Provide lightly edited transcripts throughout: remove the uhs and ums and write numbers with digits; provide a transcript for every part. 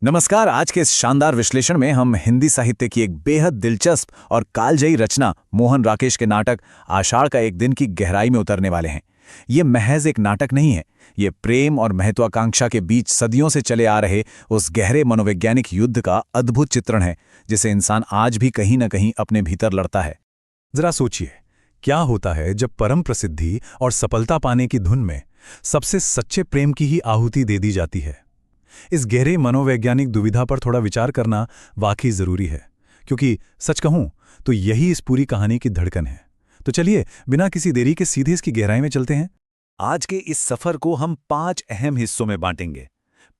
नमस्कार। आज के इस शानदार विश्लेषण में हम हिंदी साहित्य की एक बेहद दिलचस्प और कालजयी रचना मोहन राकेश के नाटक आषाढ़ का एक दिन की गहराई में उतरने वाले हैं। ये महज एक नाटक नहीं है, ये प्रेम और महत्वाकांक्षा के बीच सदियों से चले आ रहे उस गहरे मनोवैज्ञानिक युद्ध का अद्भुत चित्रण है जिसे इंसान आज भी कहीं न कहीं अपने भीतर लड़ता है। जरा सोचिए, क्या होता है जब परम प्रसिद्धि और सफलता पाने की धुन में सबसे सच्चे प्रेम की ही आहुति दे दी जाती है। इस गहरे मनोवैज्ञानिक दुविधा पर थोड़ा विचार करना वाकई जरूरी है, क्योंकि सच कहूं तो यही इस पूरी कहानी की धड़कन है। तो चलिए बिना किसी देरी के सीधे इसकी गहराई में चलते हैं। आज के इस सफर को हम 5 अहम हिस्सों में बांटेंगे।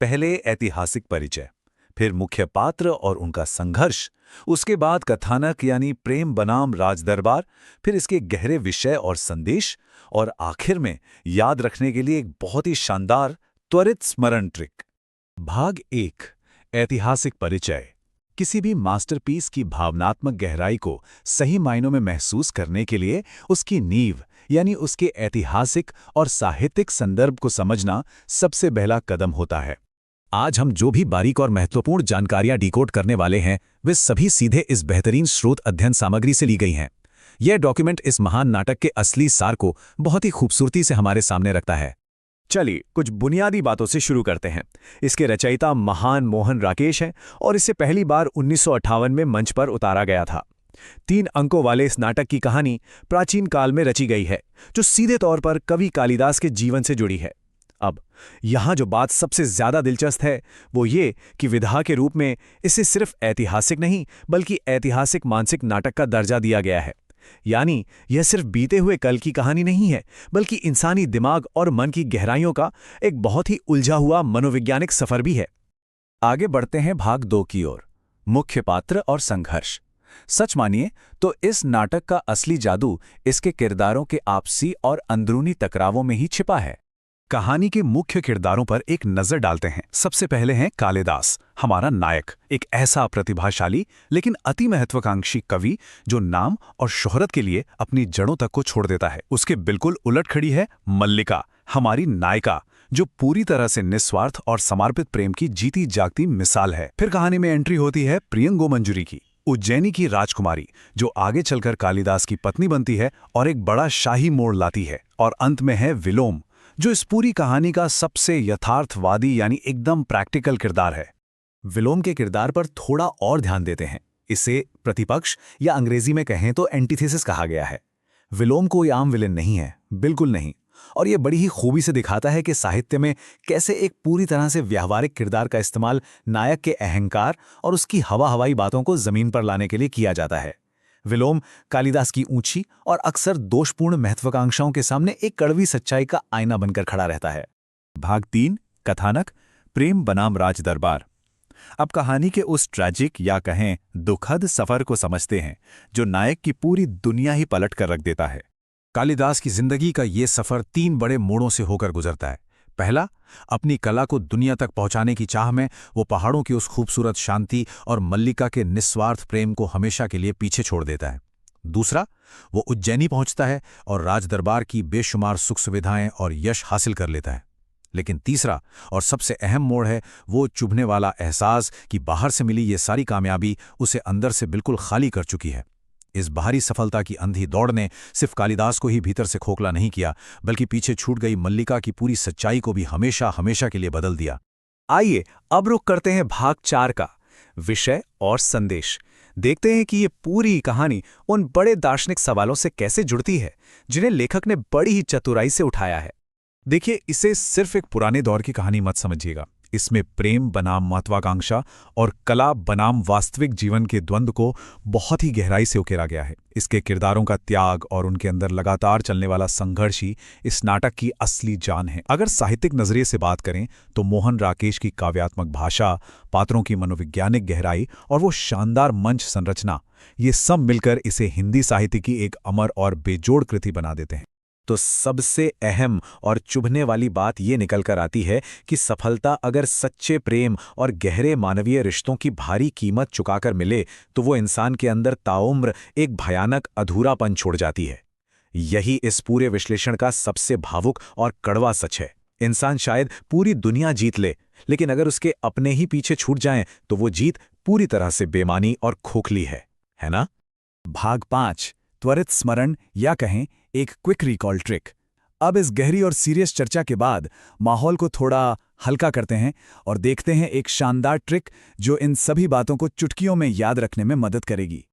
पहले ऐतिहासिक परिचय, फिर मुख्य पात्र और उनका संघर्ष, उसके बाद कथानक यानी प्रेम बनाम राजदरबार, फिर इसके गहरे विषय और संदेश, और आखिर में याद रखने के लिए एक बहुत ही शानदार त्वरित स्मरण ट्रिक। भाग 1, ऐतिहासिक परिचय। किसी भी मास्टरपीस की भावनात्मक गहराई को सही मायनों में महसूस करने के लिए उसकी नींव यानी उसके ऐतिहासिक और साहित्यिक संदर्भ को समझना सबसे पहला कदम होता है। आज हम जो भी बारीक और महत्वपूर्ण जानकारियां डिकोड करने वाले हैं वे सभी सीधे इस बेहतरीन स्रोत अध्ययन सामग्री से ली गई हैं। यह डॉक्यूमेंट इस महान नाटक के असली सार को बहुत ही खूबसूरती से हमारे सामने रखता है। चलिए कुछ बुनियादी बातों से शुरू करते हैं। इसके रचयिता महान मोहन राकेश हैं और इसे पहली बार 1958 में मंच पर उतारा गया था। 3 अंकों वाले इस नाटक की कहानी प्राचीन काल में रची गई है, जो सीधे तौर पर कवि कालिदास के जीवन से जुड़ी है। अब यहाँ जो बात सबसे ज्यादा दिलचस्प है वो ये कि विधा के रूप में इसे सिर्फ ऐतिहासिक नहीं बल्कि ऐतिहासिक मानसिक नाटक का दर्जा दिया गया है। यानी यह सिर्फ बीते हुए कल की कहानी नहीं है, बल्कि इंसानी दिमाग और मन की गहराइयों का एक बहुत ही उलझा हुआ मनोवैज्ञानिक सफर भी है। आगे बढ़ते हैं भाग 2 की ओर, मुख्य पात्र और संघर्ष। सच मानिए तो इस नाटक का असली जादू इसके किरदारों के आपसी और अंदरूनी टकरावों में ही छिपा है। कहानी के मुख्य किरदारों पर एक नजर डालते हैं। सबसे पहले हैं कालिदास, हमारा नायक, एक ऐसा प्रतिभाशाली लेकिन अति महत्वाकांक्षी कवि जो नाम और शोहरत के लिए अपनी जड़ों तक को छोड़ देता है। उसके बिल्कुल उलट खड़ी है मल्लिका, हमारी नायिका, जो पूरी तरह से निस्वार्थ और समर्पित प्रेम की जीती जागती मिसाल है। फिर कहानी में एंट्री होती है प्रियंगो मंजूरी की, उज्जैनी की राजकुमारी, जो आगे चलकर कालिदास की पत्नी बनती है और एक बड़ा शाही मोड़ लाती है। और अंत में है विलोम, जो इस पूरी कहानी का सबसे यथार्थवादी यानी एकदम प्रैक्टिकल किरदार है। विलोम के किरदार पर थोड़ा और ध्यान देते हैं। इसे प्रतिपक्ष या अंग्रेजी में कहें तो एंटीथेसिस कहा गया है। विलोम कोई आम विलेन नहीं है, बिल्कुल नहीं। और यह बड़ी ही खूबी से दिखाता है कि साहित्य में कैसे एक पूरी तरह से व्यावहारिक किरदार का इस्तेमाल नायक के अहंकार और उसकी हवाई बातों को जमीन पर लाने के लिए किया जाता है। विलोम कालिदास की ऊंची और अक्सर दोषपूर्ण महत्वाकांक्षाओं के सामने एक कड़वी सच्चाई का आईना बनकर खड़ा रहता है। भाग 3, कथानक, प्रेम बनाम राजदरबार। अब कहानी के उस ट्रैजिक या कहें दुखद सफर को समझते हैं जो नायक की पूरी दुनिया ही पलट कर रख देता है। कालिदास की जिंदगी का ये सफर 3 बड़े मोड़ों से होकर गुजरता है। पहला, अपनी कला को दुनिया तक पहुंचाने की चाह में वो पहाड़ों की उस खूबसूरत शांति और मल्लिका के निस्वार्थ प्रेम को हमेशा के लिए पीछे छोड़ देता है। दूसरा, वो उज्जैनी पहुंचता है और राजदरबार की बेशुमार सुख सुविधाएं और यश हासिल कर लेता है। लेकिन तीसरा और सबसे अहम मोड़ है वो चुभने वाला एहसास कि बाहर से मिली ये सारी कामयाबी उसे अंदर से बिल्कुल खाली कर चुकी है। इस बाहरी सफलता की अंधी दौड़ ने सिर्फ कालिदास को ही भीतर से खोखला नहीं किया, बल्कि पीछे छूट गई मल्लिका की पूरी सच्चाई को भी हमेशा हमेशा के लिए बदल दिया। आइए अब रुख करते हैं भाग 4 का, विषय और संदेश। देखते हैं कि ये पूरी कहानी उन बड़े दार्शनिक सवालों से कैसे जुड़ती है जिन्हें लेखक ने बड़ी ही चतुराई से उठाया है। देखिए, इसे सिर्फ एक पुराने दौर की कहानी मत समझिएगा। इसमें प्रेम बनाम महत्वाकांक्षा और कला बनाम वास्तविक जीवन के द्वंद्व को बहुत ही गहराई से उकेरा गया है। इसके किरदारों का त्याग और उनके अंदर लगातार चलने वाला संघर्ष ही इस नाटक की असली जान है। अगर साहित्यिक नजरिए से बात करें तो मोहन राकेश की काव्यात्मक भाषा, पात्रों की मनोवैज्ञानिक गहराई और वो शानदार मंच संरचना, ये सब मिलकर इसे हिंदी साहित्य की एक अमर और बेजोड़ कृति बना देते हैं। तो सबसे अहम और चुभने वाली बात ये निकल कर आती है कि सफलता अगर सच्चे प्रेम और गहरे मानवीय रिश्तों की भारी कीमत चुकाकर मिले तो वो इंसान के अंदर ताउम्र एक भयानक अधूरापन छोड़ जाती है। यही इस पूरे विश्लेषण का सबसे भावुक और कड़वा सच है। इंसान शायद पूरी दुनिया जीत ले, लेकिन अगर उसके अपने ही पीछे छूट जाएं तो वो जीत पूरी तरह से बेमानी और खोखली है ना? भाग 5 त्वरित स्मरण या कहें एक क्विक रिकॉल ट्रिक। अब इस गहरी और सीरियस चर्चा के बाद माहौल को थोड़ा हल्का करते हैं और देखते हैं एक शानदार ट्रिक जो इन सभी बातों को चुटकियों में याद रखने में मदद करेगी।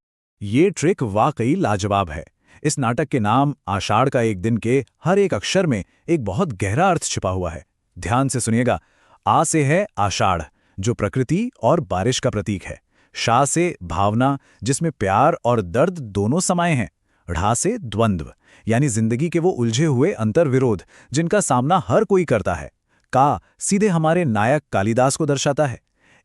ये ट्रिक वाकई लाजवाब है। इस नाटक के नाम आषाढ़ का एक दिन के हर एक अक्षर में एक बहुत गहरा अर्थ छिपा हुआ है। ध्यान से सुनिएगा। आ से है आषाढ़, जो प्रकृति और बारिश का प्रतीक है। शा से भावना, जिसमें प्यार और दर्द दोनों समाये हैं। ढ़ा से द्वंद्व, यानी जिंदगी के वो उलझे हुए अंतर्विरोध जिनका सामना हर कोई करता है। का सीधे हमारे नायक कालिदास को दर्शाता है।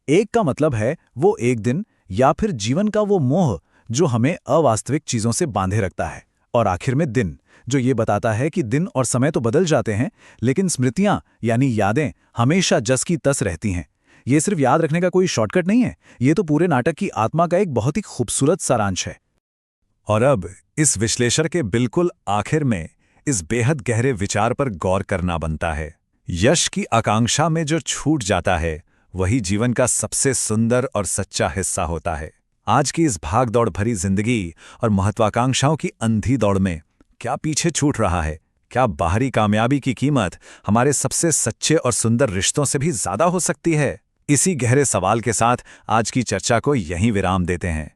एक का मतलब है वो एक दिन या फिर जीवन का वो मोह जो हमें अवास्तविक चीजों से बांधे रखता है। और आखिर में दिन, जो ये बताता है कि दिन और समय तो बदल जाते हैं, लेकिन स्मृतियां यानी यादें हमेशा जस की तस रहती हैं। ये सिर्फ याद रखने का कोई शॉर्टकट नहीं है, ये तो पूरे नाटक की आत्मा का एक बहुत ही खूबसूरत सारांश है। और अब इस विश्लेषण के बिल्कुल आखिर में इस बेहद गहरे विचार पर गौर करना बनता है। यश की आकांक्षा में जो छूट जाता है वही जीवन का सबसे सुंदर और सच्चा हिस्सा होता है। आज की इस भाग दौड़ भरी जिंदगी और महत्वाकांक्षाओं की अंधी दौड़ में क्या पीछे छूट रहा है? क्या बाहरी कामयाबी की कीमत हमारे सबसे सच्चे और सुंदर रिश्तों से भी ज्यादा हो सकती है? इसी गहरे सवाल के साथ आज की चर्चा को यहीं विराम देते हैं।